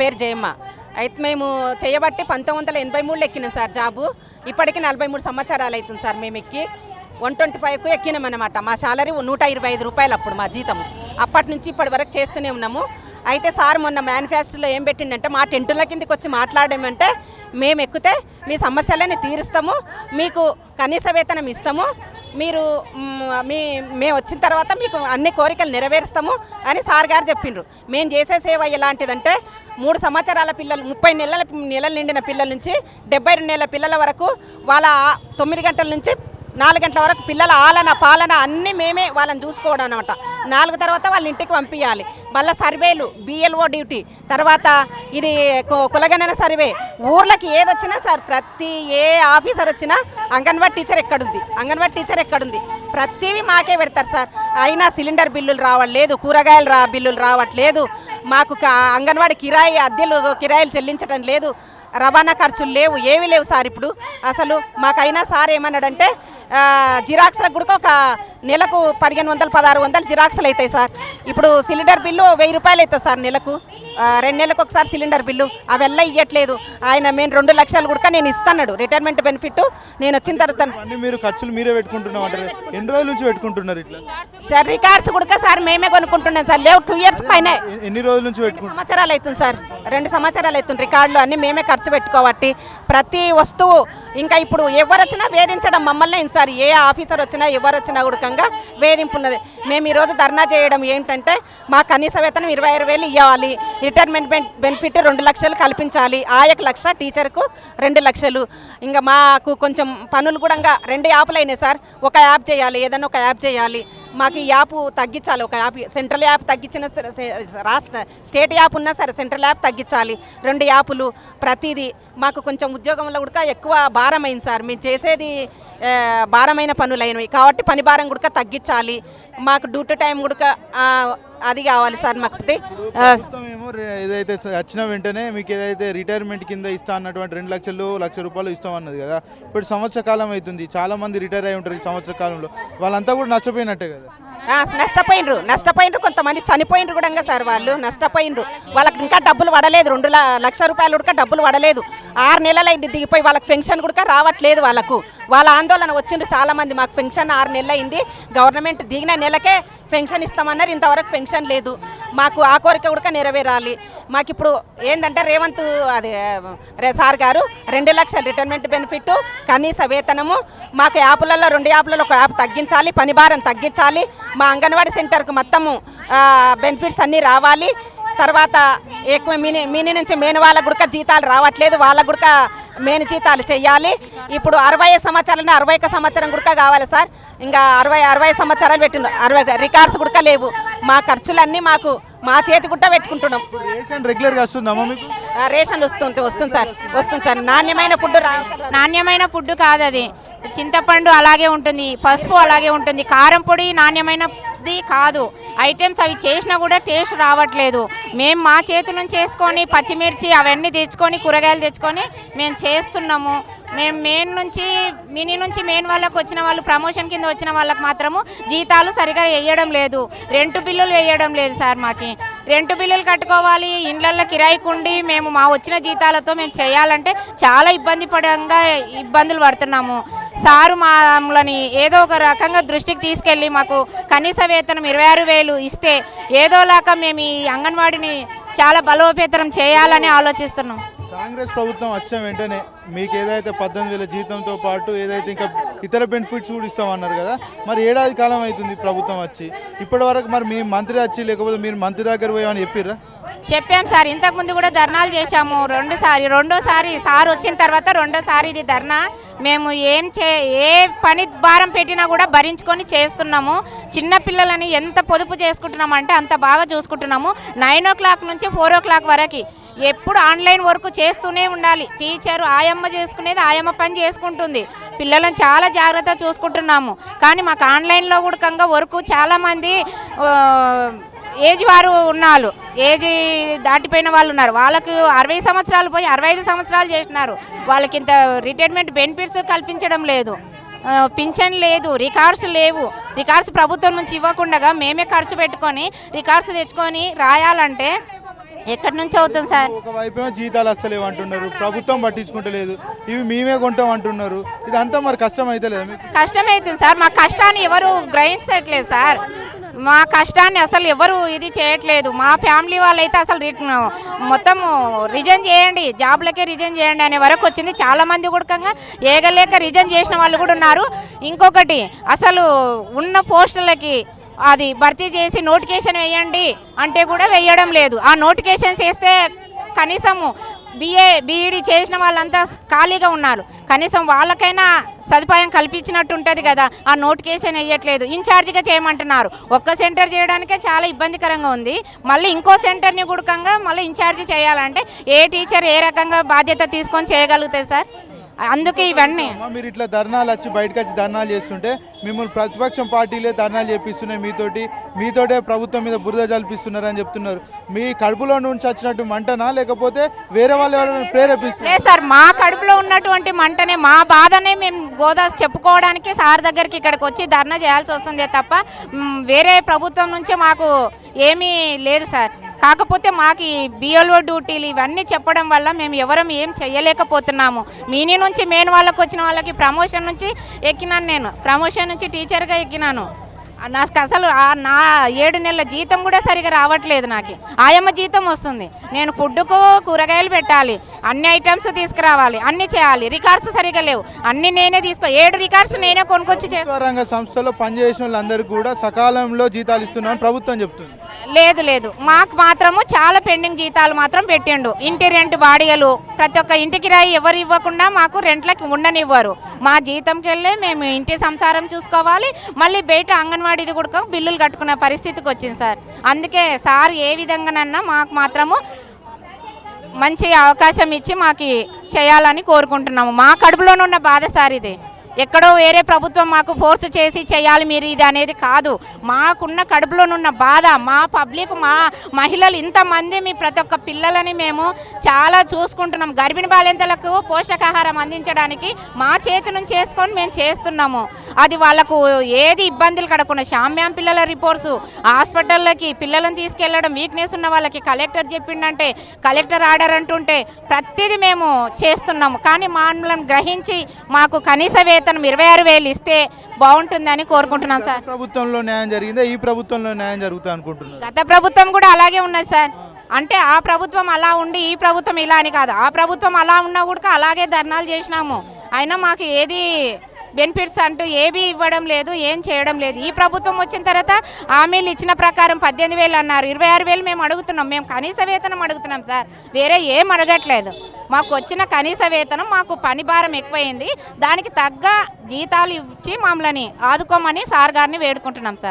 పేరు జయమ్మ. అయితే మేము చేయబట్టి 1983లో ఎక్కినాం సార్ జాబు. ఇప్పటికి 43 సంవత్సరాలు అవుతుంది సార్ మేము ఎక్కి. 125కు ఎక్కినామన్నమాట. మా సాలరీ 125 రూపాయలు అప్పుడు మా జీతం. అప్పటి నుంచి ఇప్పటి వరకు చేస్తూనే ఉన్నాము. అయితే సార్ మొన్న మేనిఫెస్టోలో ఏం పెట్టిండంటే మా టెంటుల కిందకి వచ్చి మాట్లాడమంటే మేము ఎక్కితే మీ సమస్యలని తీరుస్తాము, మీకు కనీస వేతనం ఇస్తాము, మీరు మేము వచ్చిన తర్వాత మీకు అన్ని కోరికలు నెరవేరుస్తాము అని సార్ గారు చెప్పిండ్రు. మేము చేసే సేవ ఎలాంటిదంటే 3 సంవత్సరాల పిల్లలు 30 నెలలు నిండిన పిల్లల నుంచి 72 నెలల పిల్లల వరకు వాళ్ళ 9 గంటల నుంచి 4 గంటల వరకు పిల్లల ఆలన పాలన అన్నీ మేమే వాళ్ళని చూసుకోవడం అనమాట. 4 తర్వాత వాళ్ళ ఇంటికి పంపించాలి. మళ్ళీ సర్వేలు, బిఎల్ఓ డ్యూటీ, తర్వాత ఇది కులగణన సర్వే, ఊర్లకి ఏదొచ్చినా సార్ ప్రతి ఏ ఆఫీసర్ వచ్చినా అంగన్వాడీ టీచర్ ఎక్కడుంది ప్రతివి మాకే పెడతారు సార్. అయినా సిలిండర్ బిల్లులు రావట్లేదు, కూరగాయల బిల్లులు రావట్లేదు, మాకు అంగన్వాడీ కిరాయిలు చెల్లించడం లేదు, రవాణా ఖర్చులు లేవు, ఏవి లేవు సార్. ఇప్పుడు అసలు మాకైనా సార్ ఏమన్నాడంటే జిరాక్స్లకు కూడా ఒక నెలకు 1500-1600 జిరాక్స్లు అవుతాయి సార్. ఇప్పుడు సిలిండర్ బిల్లు 1000 రూపాయలు అవుతుంది సార్ నెలకు. 2 నెలలకు ఒకసారి సిలిండర్ బిల్లు అవెల్లా ఇవ్వట్లేదు ఆయన. మేము 2 లక్షలు కూడా నేను ఇస్తాడు రిటైర్మెంట్ బెనిఫిట్. నేను వచ్చిన తర్వాత మీరు ఖర్చులు మీరే పెట్టుకుంటున్నాం అంటారు. ఎన్ని రోజుల నుంచి పెట్టుకుంటున్నారు ఇట్లా? రికార్డ్స్ కూడా సార్ మేమే కొనుక్కుంటున్నాం సార్. లేవు 2 ఇయర్స్ పైన. ఎన్ని రోజుల నుంచి పెట్టుకుంటున్నారు? సంవత్సరాలు అవుతుంది సార్. 2 సంవత్సరాలు అవుతుంది. రికార్డులు అన్నీ మేమే ఖర్చు పెట్టుకోబట్టి ప్రతి వస్తువు. ఇంకా ఇప్పుడు ఎవరు వచ్చినా వేధించడం మమ్మల్ని అయింది సార్. ఏ ఆఫీసర్ వచ్చినా ఎవరు వచ్చినా కూడా వేధింపు ఉన్నది. మేము ఈరోజు ధర్నా చేయడం ఏంటంటే మా కనీస వేతనం 26,000 ఇవ్వాలి, రిటైర్మెంట్ బెనిఫిట్ 2 లక్షలు కల్పించాలి, ఆయకు 1 లక్ష, టీచర్కు 2 లక్షలు. ఇంకా మాకు కొంచెం పనులు కూడా 2 యాప్లు అయినాయి సార్. ఒక యాప్ చేయాలి, ఏదైనా ఒక యాప్ చేయాలి. మాకు ఈ యాప్ తగ్గించాలి. ఒక యాప్ సెంట్రల్ యాప్ తగ్గించిన స్టేట్ యాప్ ఉన్నా సరే సెంట్రల్ యాప్ తగ్గించాలి. 2 యాపులు ప్రతిదీ మాకు కొంచెం ఉద్యోగంలో కూడా ఎక్కువ భారమైంది సార్. మేము చేసేది భారమైన పనులైనవి కాబట్టి పని భారం కూడా తగ్గించాలి. మాకు డ్యూటీ టైం కూడా అది కావాలి సార్. మాకు ఏమో ఏదైతే వచ్చిన వెంటనే మీకు ఏదైతే రిటైర్మెంట్ కింద ఇస్తా అన్నటువంటి 2 లక్షలు, 1 లక్ష రూపాయలు ఇస్తామన్నది కదా. ఇప్పుడు సంవత్సర కాలం అవుతుంది, చాలా మంది రిటైర్ అయి ఉంటారు ఈ సంవత్సర కాలంలో. వాళ్ళంతా కూడా నష్టపోయినట్టే కదా? నష్టపోయినరు కొంతమంది చనిపోయినరు కూడా సార్. వాళ్ళు నష్టపోయినరు. వాళ్ళకి ఇంకా డబ్బులు పడలేదు. 2 లక్షల రూపాయలు కూడా డబ్బులు పడలేదు. 6 నెలలు అయింది దిగిపోయి. వాళ్ళకి పెన్షన్ కూడా రావట్లేదు. వాళ్ళ ఆందోళన వచ్చిండ్రు చాలామంది. మాకు పెన్షన్ 6 నెలలు అయింది, గవర్నమెంట్ దిగిన నెలకే పెన్షన్ ఇస్తామన్నారు, ఇంతవరకు పెన్షన్ లేదు. మాకు ఆ కోరిక కూడా నెరవేరాలి. మాకు ఇప్పుడు ఏంటంటే రేవంత్ సార్ గారు 2 లక్షల రిటైర్మెంట్ బెనిఫిట్, కనీస వేతనము, మాకు యాప్లలో 2 యాప్లలో ఒక యాప్ తగ్గించాలి, పని భారం తగ్గించాలి, మా అంగన్వాడీ సెంటర్కు మొత్తము బెనిఫిట్స్ అన్నీ రావాలి. తర్వాత ఎక్కువ మినీ నుంచి మేను వాళ్ళకు కూడా జీతాలు రావట్లేదు, వాళ్ళకు కూడా మేను జీతాలు చెయ్యాలి. ఇప్పుడు 60 సంవత్సరాలని 61 సంవత్సరం కూడా కావాలి సార్. ఇంకా 60 సంవత్సరాలు పెట్టిండు, 60 రికార్డ్స్ కూడా లేవు. మా ఖర్చులన్నీ మా చేతి గుట్ట పెట్టుకుంటున్నాం. రేషన్ రెగ్యులర్గా వస్తుందమ్మా మీకు? రేషన్ వస్తుంది సార్. నాణ్యమైన ఫుడ్ కాదు అది. చింతపండు అలాగే ఉంటుంది, పసుపు అలాగే ఉంటుంది, కారం పొడి నాణ్యమైనది కాదు. ఐటమ్స్ అవి చేసినా కూడా టేస్ట్ రావట్లేదు. మేము మా చేతి నుంచి చేసుకొని పచ్చిమిర్చి అవన్నీ తెచ్చుకొని కూరగాయలు తెచ్చుకొని మేము చేస్తున్నాము. మేము మినీ నుంచి మెయిన్ వాళ్ళకు వచ్చిన వాళ్ళు, ప్రమోషన్ కింద వచ్చిన వాళ్ళకి మాత్రము జీతాలు సరిగా వేయడం లేదు, రెంట్ బిల్లులు వేయడం లేదు సార్. మాకు రెంట్ బిల్లులు కట్టుకోవాలి, ఇండ్లల్లో కిరాయికుండి మేము మా వచ్చిన జీతాలతో మేము చేయాలంటే చాలా ఇబ్బందులు పడుతున్నాము. సారు మమ్మల్ని ఏదో ఒక రకంగా దృష్టికి తీసుకెళ్ళి మాకు కనీస వేతనం 26,000 ఇస్తే ఏదోలాగా మేము ఈ అంగన్వాడిని చాలా బలోపేతం చేయాలని ఆలోచిస్తున్నాం. కాంగ్రెస్ ప్రభుత్వం వచ్చిన వెంటనే మీకు ఏదైతే 18,000 జీతంతో పాటు ఏదైతే ఇంకా ఇతర బెనిఫిట్స్ కూడా ఇస్తామన్నారు కదా, మరి ఏడాది కాలం అవుతుంది ప్రభుత్వం వచ్చి. ఇప్పటి వరకు మరి మీ మంత్రి వచ్చి లేకపోతే మీరు మంత్రి దగ్గర పోయామని చెప్పిర్రా? చెప్పాం సార్. ఇంతకుముందు కూడా ధర్నాలు చేశాము రెండోసారి సార్ వచ్చిన తర్వాత రెండోసారి ఇది ధర్నా. మేము ఏ పని భారం పెట్టినా కూడా భరించుకొని చేస్తున్నాము. చిన్నపిల్లలని ఎంత పొదుపు చేసుకుంటున్నామంటే అంత బాగా చూసుకుంటున్నాము. 9 o'clock నుంచి 4 o'clock వరకు ఎప్పుడు ఆన్లైన్ వర్క్ చేస్తూనే ఉండాలి. టీచరు ఆయమ్మ చేసుకునేది ఆయమ్మ పని చేసుకుంటుంది. పిల్లలను చాలా జాగ్రత్తగా చూసుకుంటున్నాము. కానీ మాకు ఆన్లైన్లో కూడా వర్క్ చాలామంది ఏజ్ వారు ఉన్నారు, ఏజ్ దాటిపోయిన వాళ్ళు ఉన్నారు. వాళ్ళకు 60 సంవత్సరాలు పోయి 65 సంవత్సరాలు చేసినారు. వాళ్ళకి ఇంత రిటైర్మెంట్ బెనిఫిట్స్ కల్పించడం లేదు, పింఛన్ లేదు, రికార్డ్స్ లేవు. రికార్డ్స్ ప్రభుత్వం నుంచి ఇవ్వకుండా మేమే ఖర్చు పెట్టుకొని రికార్డ్స్ తెచ్చుకొని రాయాలంటే ఎక్కడి నుంచి అవుతుంది సార్? ఒకవైపు జీతాలు వస్తలేవు అంటున్నారు, ప్రభుత్వం పట్టించుకుంటలేదు, ఇవి మేమే కొంటాం అంటున్నారు. ఇదంతా మరి కష్టం అయితే లేదు మీకు? కష్టమవుతుంది సార్. మా కష్టాన్ని ఎవరు గ్రహించట్లేదు సార్. మా కష్టాన్ని అసలు ఎవరు ఇది చేయట్లేదు. మా ఫ్యామిలీ వాళ్ళు అయితే అసలు మొత్తం రిజైన్ చేయండి, జాబ్లకే రిజైన్ చేయండి అనే వరకు వచ్చింది. చాలామంది కూడా ఏగలేక రిజైన్ చేసిన వాళ్ళు కూడా ఉన్నారు. ఇంకొకటి అసలు ఉన్న పోస్టులకి అది భర్తీ చేసి నోటిఫికేషన్ వేయండి అంటే కూడా వేయడం లేదు. ఆ నోటిఫికేషన్స్ వేస్తే కనీసము బీఈడి చేసిన వాళ్ళంతా ఖాళీగా ఉన్నారు, కనీసం వాళ్ళకైనా సదుపాయం కల్పించినట్టు ఉంటుంది కదా. ఆ నోటిఫికేషన్ వేయట్లేదు, ఇన్ఛార్జిగా చేయమంటున్నారు. ఒక్క సెంటర్ చేయడానికే చాలా ఇబ్బందికరంగా ఉంది. మళ్ళీ ఇంకో సెంటర్ని గుడకంగా మళ్ళీ ఇన్ఛార్జి చేయాలంటే ఏ టీచర్ ఏ రకంగా బాధ్యత తీసుకొని చేయగలుగుతాయి సార్? అందుకే ఇవన్నీ మీరు ఇట్లా ధర్నాలు వచ్చి బయటకు వచ్చి ధర్నాలు చేస్తుంటే మిమ్మల్ని ప్రతిపక్షం పార్టీలే ధర్నాలు చేపిస్తున్నాయి, మీతోటే ప్రభుత్వం మీద బురద జల్పిస్తున్నారు అని చెప్తున్నారు. మీ కడుపులో నుంచి వచ్చినట్టు మంటనా లేకపోతే వేరే వాళ్ళు ఎవరైనా ప్రేరేపిస్తున్నారు? లేదు సార్, మా కడుపులో ఉన్నటువంటి మంటనే, మా బాధనే మేము గోదాస్ చెప్పుకోవడానికి సార్ దగ్గరికి ఇక్కడికి వచ్చి ధర్నా చేయాల్సి వస్తుంది తప్ప వేరే ప్రభుత్వం నుంచి మాకు ఏమీ లేదు సార్. కాకపోతే మాకు ఈ బిఎల్ఓ డ్యూటీలు ఇవన్నీ చెప్పడం వల్ల మేము ఎవరం ఏం చేయలేకపోతున్నాము. మీని నుంచి మెయిన్ వాళ్ళకి వచ్చిన వాళ్ళకి ప్రమోషన్ నుంచి ఎక్కినాను, నేను ప్రమోషన్ నుంచి టీచర్గా ఎక్కినాను. నాకు అసలు నా 7 నెలల జీతం కూడా సరిగా రావట్లేదు. నాకు ఆయమ్మ జీతం వస్తుంది, నేను ఫుడ్కు కూరగాయలు పెట్టాలి, అన్ని ఐటమ్స్ తీసుకురావాలి, అన్ని చేయాలి. రికార్డ్స్ సరిగా లేవు, అన్ని నేనే 7 రికార్డ్స్ నేనే కొనుక్కొచ్చి రంగ సంస్థలో పనిచేసిన వాళ్ళందరికీ కూడా సకాలంలో జీతాలు ఇస్తున్నామని ప్రభుత్వం చెప్తుంది. లేదు, మాకు మాత్రము చాలా పెండింగ్ జీతాలు మాత్రం పెట్టిండు. ఇంటి రెంట్ బాడిగలు ప్రతి ఒక్క ఇంటికి రాయి ఎవరు ఇవ్వకుండా మాకు రెంట్లకి ఉండనివ్వరు. మా జీతంకి వెళ్ళి మేము ఇంటి సంసారం చూసుకోవాలి, మళ్ళీ బయట అంగన్వాడీది కూడా బిల్లులు కట్టుకునే పరిస్థితికి వచ్చింది సార్. అందుకే సార్ ఏ విధంగానన్నా మాకు మాత్రము మంచి అవకాశం ఇచ్చి మాకు చేయాలని కోరుకుంటున్నాము. మా కడుపులోనున్న బాధ సార్ ఇది. ఎక్కడో వేరే ప్రభుత్వం మాకు ఫోర్స్ చేసి చేయాలి మీరు ఇది అనేది కాదు. మాకున్న కడుపులోనున్న బాధ, మా పబ్లిక్, మా మహిళలు ఇంతమంది మీ ప్రతి ఒక్క పిల్లలని మేము చాలా చూసుకుంటున్నాం. గర్భిణీ బాలింతలకు పోషకాహారం అందించడానికి మా చేతి నుంచి చేసుకొని మేము చేస్తున్నాము. అది వాళ్ళకు ఏది ఇబ్బందులు కడకుండా శామ్యాం పిల్లల రిపోర్ట్స్ హాస్పిటల్లోకి పిల్లలను తీసుకెళ్లడం, వీక్నెస్ ఉన్న వాళ్ళకి కలెక్టర్ చెప్పిండంటే కలెక్టర్ ఆర్డర్ అంటుంటే ప్రతిదీ మేము చేస్తున్నాము. కానీ మమ్మల్ని గ్రహించి మాకు కనీస వేతనం 26,000 ఇస్తే బాగుంటుందని కోరుకుంటున్నాం సార్. ప్రభుత్వంలో న్యాయం జరిగిందా? ఈ ప్రభుత్వంలో న్యాయం జరుగుతా అనుకుంటున్నారు? గత ప్రభుత్వం కూడా అలాగే ఉన్నది సార్. అంటే ఆ ప్రభుత్వం అలా ఉండి ఈ ప్రభుత్వం ఇలా అని కాదు, ఆ ప్రభుత్వం అలా ఉన్నా కూడా అలాగే ధర్నాలు చేసినాము. అయినా మాకు ఏది బెనిఫిట్స్ అంటూ ఏవి ఇవ్వడం లేదు, ఏం చేయడం లేదు. ఈ ప్రభుత్వం వచ్చిన తర్వాత హామీలు ఇచ్చిన ప్రకారం 18,000 అన్నారు, 26,000 మేము అడుగుతున్నాం. మేము కనీస వేతనం అడుగుతున్నాం సార్, వేరే ఏం అడగట్లేదు. మాకు వచ్చిన కనీస వేతనం, మాకు పని భారం ఎక్కువైంది, దానికి తగ్గ జీతాలు ఇచ్చి మమ్మల్ని ఆదుకోమని సార్ గారిని వేడుకుంటున్నాం సార్.